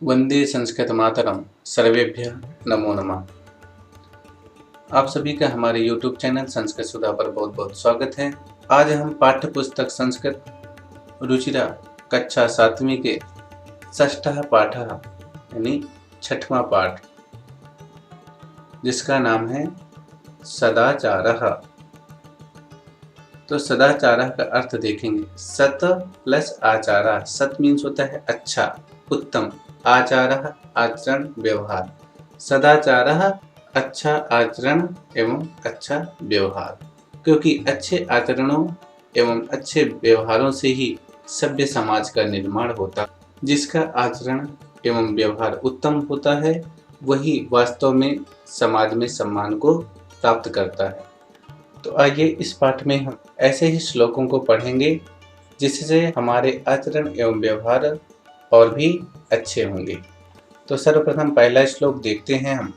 वंदे संस्कृत मातरम। सर्वेभ्यः नमो नमः। आप सभी का हमारे YouTube चैनल संस्कृत सुधा पर बहुत बहुत स्वागत है। आज हम पाठ्य पुस्तक संस्कृत रुचिरा कक्षा 7वीं के षष्ठः पाठः यानी 6वां पाठ, जिसका नाम है सदाचारः। तो सदाचारः का अर्थ देखेंगे। सत प्लस आचारा। सत मीन्स होता है अच्छा, उत्तम। आचारः आचरण, व्यवहार। सदाचारः अच्छा आचरण एवं अच्छा व्यवहार, क्योंकि अच्छे आचरणों एवं अच्छे व्यवहारों से ही सभ्य समाज का निर्माण होता। जिसका आचरण एवं व्यवहार उत्तम होता है वही वास्तव में समाज में सम्मान को प्राप्त करता है। तो आइए इस पाठ में हम ऐसे ही श्लोकों को पढ़ेंगे जिससे हमारे आचरण एवं व्यवहार और भी अच्छे होंगे। तो सर्वप्रथम पहला श्लोक देखते हैं हम।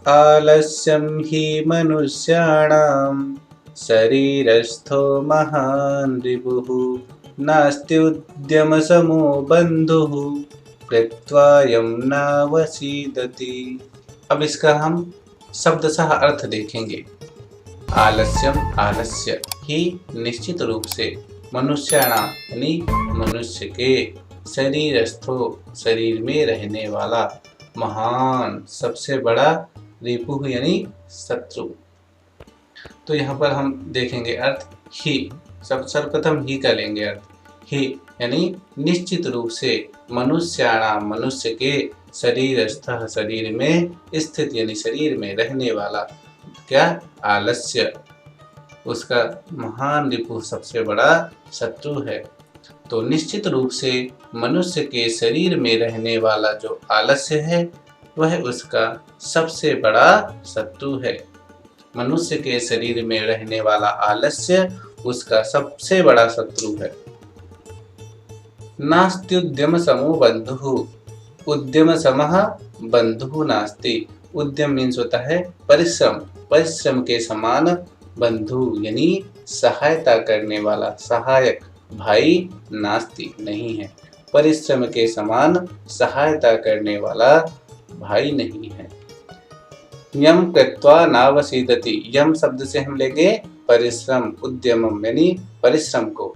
आलस्यं हि मनुष्याणां शरीरस्थो महान् रिपुः नास्ति उद्यमसमो बन्धुः कृत्वायं नावसीदति। अब इसका हम शब्दशः अर्थ देखेंगे। आलस्यम आलस्य ही निश्चित रूप से, मनुष्याणाम यानी मनुष्य के, शरीरस्थो शरीर में रहने वाला, महान सबसे बड़ा, रिपुः यानी शत्रु। तो यहाँ पर हम देखेंगे अर्थ ही। सर्वप्रथम ही का लेंगे अर्थ। ही यानी निश्चित रूप से, मनुष्याणाम मनुष्य के, शरीरस्थ शरीर में, स्थित यानी शरीर में रहने वाला, क्या, आलस्य उसका महान रिपु सबसे बड़ा शत्रु है। तो निश्चित रूप से मनुष्य के शरीर में रहने वाला जो आलस्य है वह उसका सबसे बड़ा शत्रु है। मनुष्य के शरीर में रहने वाला आलस्य उसका सबसे बड़ा शत्रु है। नास्ति उद्यम समो बंधुः। उद्यम समः बंधुः नास्ति। उद्यम मीन्स होता है परिश्रम, परिश्रम के समान, बंधु यानी सहायता करने वाला, सहायक, भाई, नास्ति नहीं है। परिश्रम के समान सहायता करने वाला भाई नहीं है। यम कृत्वा नावसीदति। यम शब्द से हम लेंगे परिश्रम, उद्यमम यानी परिश्रम को।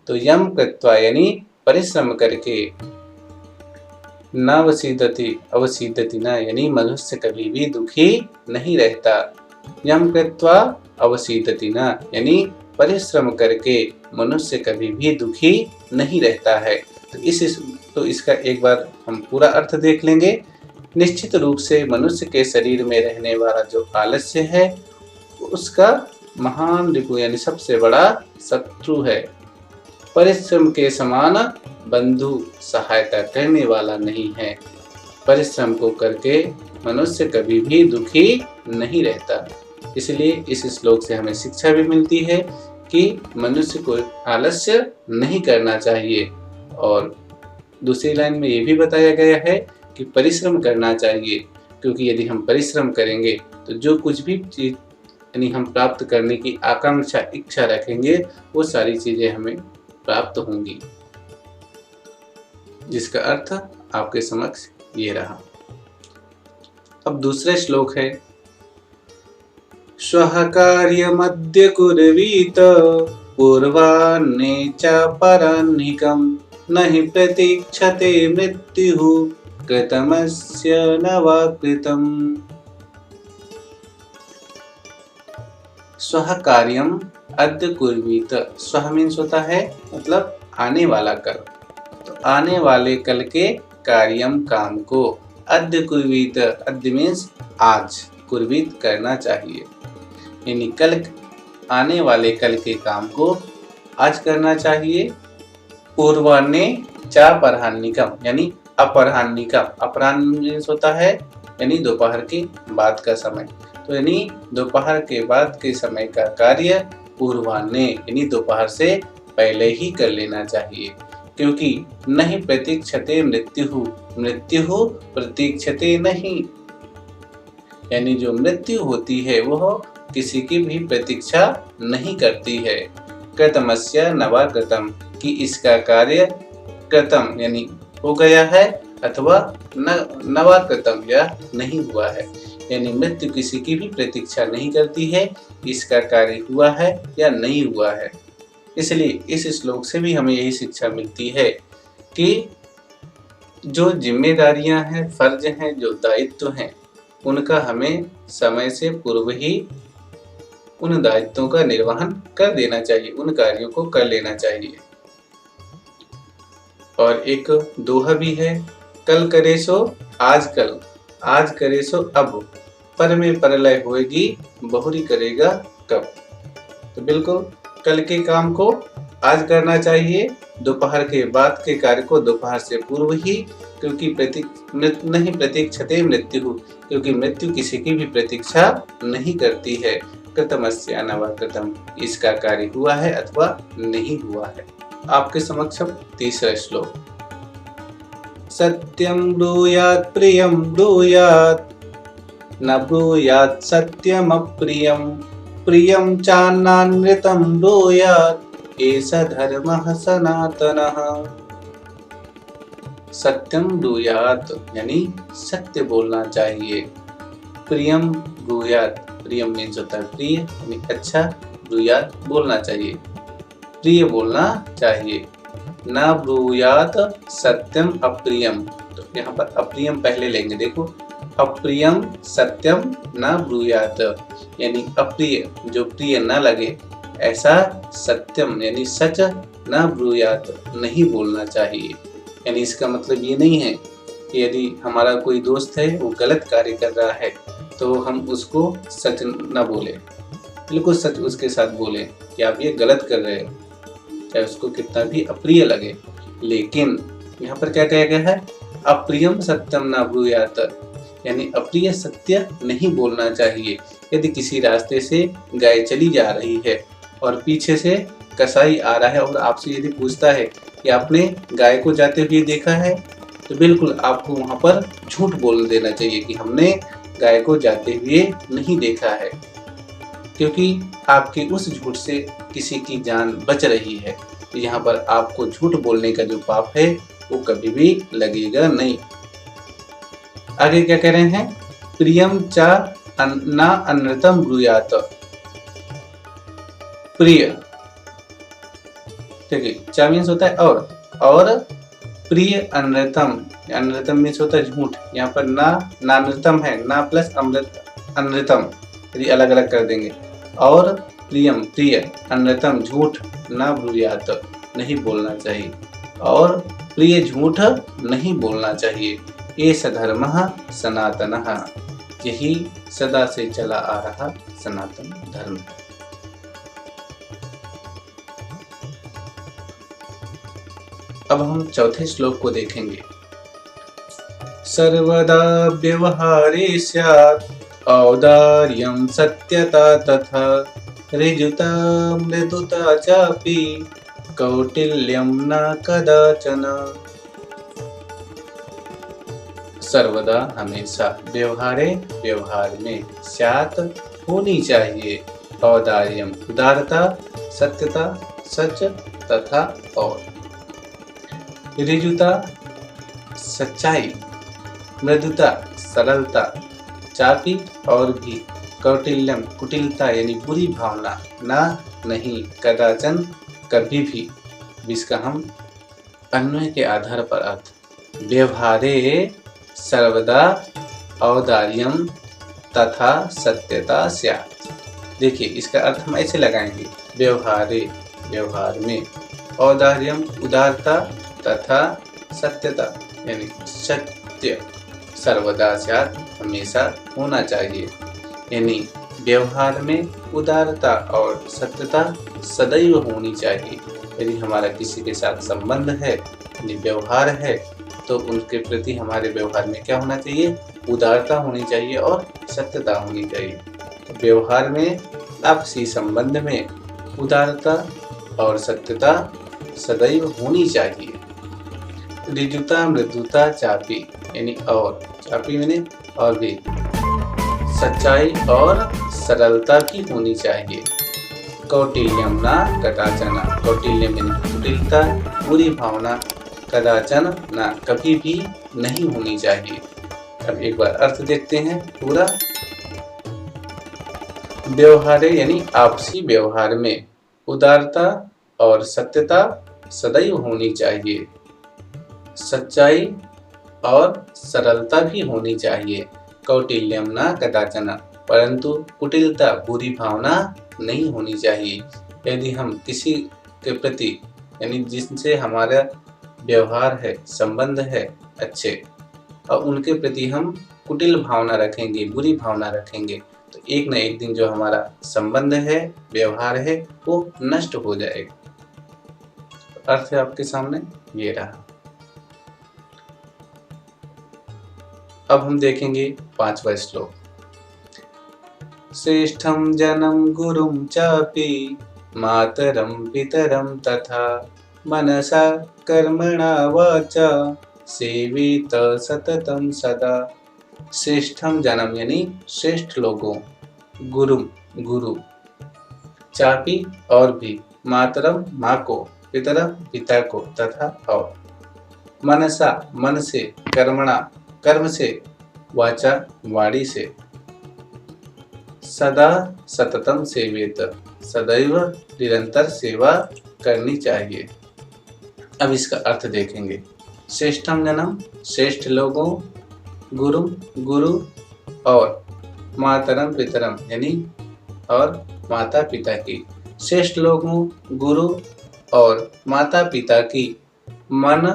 तो यम कृत्वा यानी परिश्रम करके, नावसीदति अवसीदति न यानी मनुष्य कभी भी दुखी नहीं रहता। यम कृत्वा अवसीदति न यानी परिश्रम करके मनुष्य कभी भी दुखी नहीं रहता है। तो इसका एक बार हम पूरा अर्थ देख लेंगे। निश्चित रूप से मनुष्य के शरीर में रहने वाला जो आलस्य है उसका महान रिपु यानी सबसे बड़ा शत्रु है। परिश्रम के समान बंधु सहायता करने वाला नहीं है। परिश्रम को करके मनुष्य कभी भी दुखी नहीं रहता। इसलिए इस श्लोक से हमें शिक्षा भी मिलती है कि मनुष्य को आलस्य नहीं करना चाहिए। और दूसरी लाइन में ये भी बताया गया है कि परिश्रम करना चाहिए, क्योंकि यदि हम परिश्रम करेंगे तो जो कुछ भी चीज यानी हम प्राप्त करने की आकांक्षा, इच्छा रखेंगे वो सारी चीजें हमें प्राप्त होंगी। जिसका अर्थ आपके समक्ष ये रहा। अब दूसरा श्लोक है। स्वः कार्यमद्य कुर्वीत पूर्वाह्ने च पराह्निकम् न हि प्रतीक्षते मृत्युः कृतमस्य न वा कृतम्। स्वः कार्यम अद्य कुर्वीत। स्वः मीन्स होता है मतलब आने वाला कल। तो आने वाले कल के कार्यम काम को, अद्य कुर्वीत, अद्य मीन्स आज, कुर्वीत करना चाहिए यानी कल, आने वाले कल के काम को आज करना चाहिए। पूर्वाह्ने च पराह्निकम यानी अपराह्निकम। अपराह्न मीन्स होता है यानी दोपहर के बाद का समय। तो यानी दोपहर के बाद के समय का कार्य पूर्वाह्ने यानी दोपहर से पहले ही कर लेना चाहिए, क्योंकि नहीं प्रतीक्षते मृत्युः। मृत्युः प्रतीक्षते नहीं यानी जो मृत्यु होती है वह किसी की भी प्रतीक्षा नहीं करती है। कृतमस्य न वा कृतम् कि इसका कार्य कृतम यानी हो गया है अथवा नवाकृतम या नहीं हुआ है, यानी मृत्यु किसी की भी प्रतीक्षा नहीं करती है, इसका कार्य हुआ है या नहीं हुआ है। इसलिए इस श्लोक से भी हमें यही शिक्षा मिलती है कि जो जिम्मेदारियां हैं, फर्ज हैं, जो दायित्व हैं, उनका हमें समय से पूर्व ही उन दायित्वों का निर्वहन कर देना चाहिए, उन कार्यों को कर लेना चाहिए। और एक दोहा भी है, कल करे सो आज कल, आज करे सो अब, पर में परलय होएगी, बहुरी करेगा कब। तो बिल्कुल कल के काम को आज करना चाहिए, दोपहर के बाद के कार्य को दोपहर से पूर्व ही, क्योंकि नहीं प्रतीक्षते मृत्यु, क्योंकि मृत्यु किसी की भी प्रतीक्षा नहीं करती है। कृतमस्य नवाकृतम, इसका कार्य हुआ है अथवा नहीं हुआ है। आपके समक्ष तीसरा श्लोक, सत्यं ब्रूयात् प्रियं ब्रूयात्, न ब्रूयात् सत्यम अप्रियम, प्रियं चान्नानृतं ब्रूयात्, एष धर्मः सनातनः। सत्यम ब्रूयात् यानी सत्य बोलना चाहिए, प्रियम ब्रूयात्, प्रियम मीन्स होता है प्रिय यानी अच्छा, ब्रूयात् बोलना चाहिए, प्रिय बोलना चाहिए। न ब्रूयात् सत्यम अप्रियम, तो यहाँ पर अप्रियम पहले लेंगे, देखो अप्रियम सत्यम न ब्रूयात्, यानी अप्रिय जो प्रिय न लगे ऐसा सत्यम यानी सच न ब्रूयात् नहीं बोलना चाहिए। यानी इसका मतलब ये नहीं है कि यदि हमारा कोई दोस्त है वो गलत कार्य कर रहा है तो हम उसको सच न बोले, बिल्कुल सच उसके साथ बोले कि आप ये गलत कर रहे हो, चाहे उसको कितना भी अप्रिय लगे। लेकिन यहाँ पर क्या कहा गया है, अप्रियम सत्यम न ब्रूयात्, यानी अप्रिय सत्य नहीं बोलना चाहिए। यदि किसी रास्ते से गाय चली जा रही है और पीछे से कसाई आ रहा है और आपसे यदि पूछता है कि आपने गाय को जाते हुए देखा है, तो बिल्कुल आपको वहाँ पर झूठ बोल देना चाहिए कि हमने गाय को जाते हुए नहीं देखा है, क्योंकि आपके उस झूठ से किसी की जान बच रही है। तो यहाँ पर आपको झूठ बोलने का जो पाप है वो कभी भी लगेगा नहीं। आगे क्या कह रहे हैं, प्रियम चा न अनृतम ब्रूयात्, प्रिय, ठीक है, चा मीन्स होता है और प्रिय अनृतम, अनृतम मीन्स होता है झूठ। यहाँ पर नानृतम है, ना प्लस अमृत अनृतम, यदि अलग अलग कर देंगे, और प्रियम प्रिय, अनृतम झूठ, ना ब्रूयात् नहीं बोलना चाहिए, और प्रिय झूठ नहीं बोलना चाहिए। एष धर्मः सनातनः, यही सदा से चला आ रहा सनातन धर्म है। अब हम चौथे श्लोक को देखेंगे, सर्वदा व्यवहारे स्यात् औदार्यं सत्यता तथा, ऋजुता मृदुता चापि कौटिल्यं न कदाचन। सर्वदा हमेशा, व्यवहारे व्यवहार में, स्यात् होनी चाहिए, औदार्यम उदारता, सत्यता सच, तथा और, ऋजुता सच्चाई, मृदुता सरलता, चापी और भी, कौटिल्यम कुटिलता यानी बुरी भावना, ना नहीं, कदाचन कभी भी। इसका हम अन्वय के आधार पर अर्थ, व्यवहारे सर्वदा औदार्यम तथा सत्यता स्यात्। देखिए इसका अर्थ हम ऐसे लगाएंगे, व्यवहारे व्यवहार में, औदार्यम उदारता, तथा सत्यता यानी सत्य, सर्वदा स्यात् हमेशा होना चाहिए। यानी व्यवहार में उदारता और सत्यता सदैव होनी चाहिए। यदि हमारा किसी के साथ संबंध है, यदि व्यवहार है, तो उनके प्रति हमारे व्यवहार में क्या होना चाहिए, उदारता होनी चाहिए और सत्यता होनी चाहिए। व्यवहार में, आपसी संबंध में उदारता और सत्यता सदैव होनी चाहिए। ऋजुता मृदुता चापी यानी और, चापी मैंने और भी, सच्चाई और सरलता भी होनी चाहिए। कौटिल्यम ना कटाचना, कौटिल्य में कुटिलता बुरी भावना, कदाचन न कभी भी नहीं होनी चाहिए। अब एक बार अर्थ देखते हैं पूरा। व्यवहार यानी आपसी व्यवहार में उदारता और सत्यता सदैव होनी चाहिए। सच्चाई और सरलता भी होनी चाहिए। कौटिल्यम न कदाचन, परंतु कुटिलता बुरी भावना नहीं होनी चाहिए। यदि हम किसी के प्रति यानी जिनसे हमारा व्यवहार है, संबंध है अच्छे, और उनके प्रति हम कुटिल भावना रखेंगे, बुरी भावना रखेंगे, तो एक न एक दिन जो हमारा संबंध है, व्यवहार है, वो नष्ट हो जाएगा। अर्थ है आपके सामने ये रहा। अब हम देखेंगे 5वां श्लोक। श्रेष्ठं जनम गुरुं चापि मातरं पितरं तथा मनसा कर्मणा वाचा सेवित सततं सदा। श्रेष्ठम जनम यानी श्रेष्ठ लोगों, गुरु गुरु, चापी और भी, मातरम माँ को, पितरम पिता को, तथा और, मनसा मन से, कर्मणा कर्म से, वाचा वाणी से, सदा सततम सेवेत सदैव निरंतर सेवा करनी चाहिए। अब इसका अर्थ देखेंगे। श्रेष्ठम जनम श्रेष्ठ लोगों, गुरु गुरु, और मातरम पितरम यानी और माता पिता की, श्रेष्ठ लोगों, गुरु और माता पिता की, मन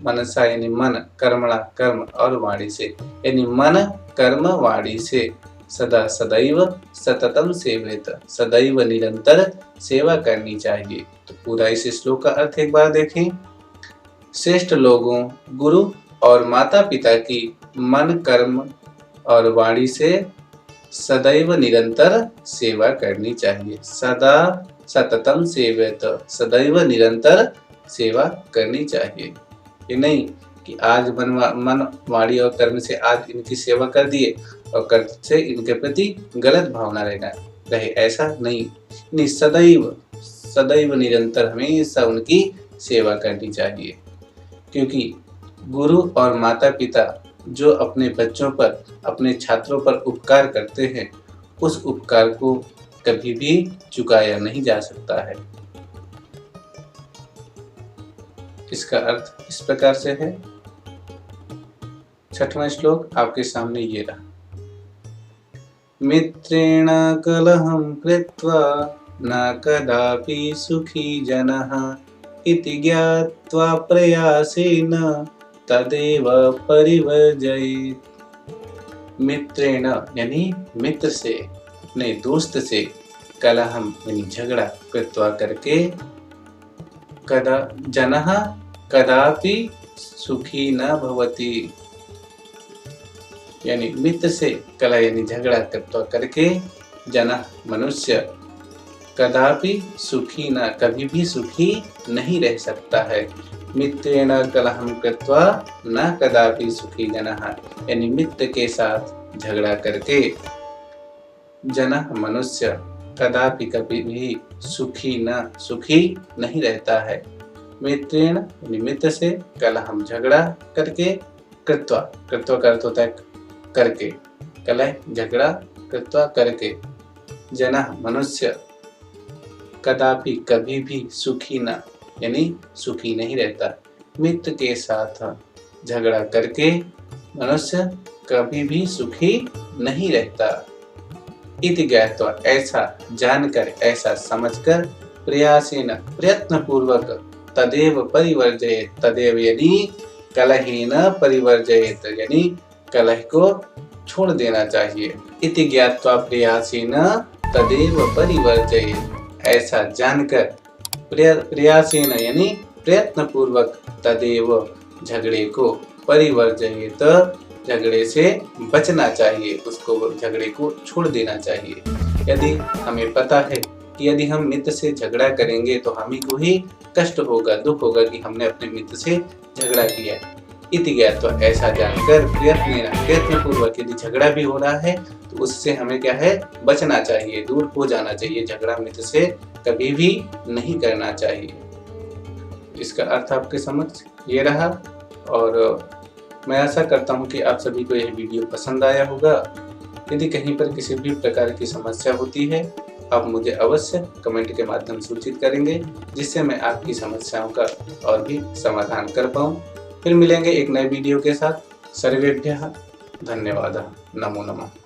मनसा यानी मन, कर्मणा कर्म और वाणी से यानी मन कर्म वाणी से, सदा सदैव सततम सेवेत सदैव निरंतर सेवा करनी चाहिए। तो पूरा इस श्लोक का अर्थ एक बार देखें। श्रेष्ठ लोगों, गुरु और माता पिता की मन कर्म और वाणी से सदैव निरंतर सेवा करनी चाहिए। सदा सततम सेवेत सदैव निरंतर सेवा करनी चाहिए। ये नहीं कि आज मन वाणी और कर्म से आज इनकी सेवा कर दिए और कर्म से इनके प्रति गलत भावना रहे, ऐसा नहीं। सदैव सदैव निरंतर हमेशा उनकी सेवा करनी चाहिए। क्योंकि गुरु और माता पिता जो अपने बच्चों पर, अपने छात्रों पर उपकार करते हैं, उस उपकार को कभी भी चुकाया नहीं जा सकता है। इसका अर्थ इस प्रकार से है। 6वां श्लोक आपके सामने ये रहा। मित्रेण कलहं कृत्वा न कदापि सुखी जनः इति ज्ञात्वा प्रयासेन तदेव परिवर्जयेत्। मित्रेण यानी मित्र से, अपने दोस्त से, कलहं यानी झगड़ा, कृत्वा करके, कदा जनः कदापि सुखी न भवति यानी मित्र से कलह यानी झगड़ा कृत्वा करके, जनः मनुष्य, कदापि सुखी न कभी भी सुखी नहीं रह सकता है। मित्रेण कलहं कृत्वा न कदापि सुखी जनः यानी मित्र के साथ झगड़ा करके, जनः मनुष्य, कदापि कभी भी सुखी नहीं रहता है। मित्रेण यानी मित्र से, कलहं झगड़ा करके, कृत्वा का अर्थ होता है करके, कलह झगड़ा, कृत्वा करके, जनः मनुष्य, कदापि कभी भी सुखी न यानी सुखी नहीं रहता। मित्र के साथ झगड़ा करके मनुष्य कभी भी सुखी नहीं रहता। इति ज्ञात्वा ऐसा जानकर, ऐसा समझकर, प्रयासेन प्रयत्न पूर्वक, तदेव परिवर्जयेत् तदेव यानी कलहेन परिवर्जयेत् यानी कलह को छोड़ देना चाहिए। इति ज्ञात्वा प्रयासेन तदेव परिवर्जयेत् ऐसा जानकर, प्रयासेन यानी प्रयत्न पूर्वक, तदेव झगड़े को, परिवर्जयेत् झगड़े से बचना चाहिए, उसको झगड़े को छोड़ देना चाहिए। यदि हमें पता है कि यदि हम मित्र से झगड़ा करेंगे तो हम ही को ही कष्ट होगा, दुख होगा कि हमने अपने मित्र से झगड़ा किया। इति ज्ञात्वा ऐसा जानकर, प्रयत्न पूर्वक यदि झगड़ा भी हो रहा है तो उससे हमें क्या है, बचना चाहिए, दूर हो जाना चाहिए। झगड़ा मित्र से कभी भी नहीं करना चाहिए। इसका अर्थ आपके समक्ष ये रहा। और मैं आशा करता हूँ कि आप सभी को यह वीडियो पसंद आया होगा। यदि कहीं पर किसी भी प्रकार की समस्या होती है, आप मुझे अवश्य कमेंट के माध्यम सूचित करेंगे, जिससे मैं आपकी समस्याओं का और भी समाधान कर पाऊँ। फिर मिलेंगे एक नए वीडियो के साथ। सर्वेभ्यः धन्यवादः। नमो नमः।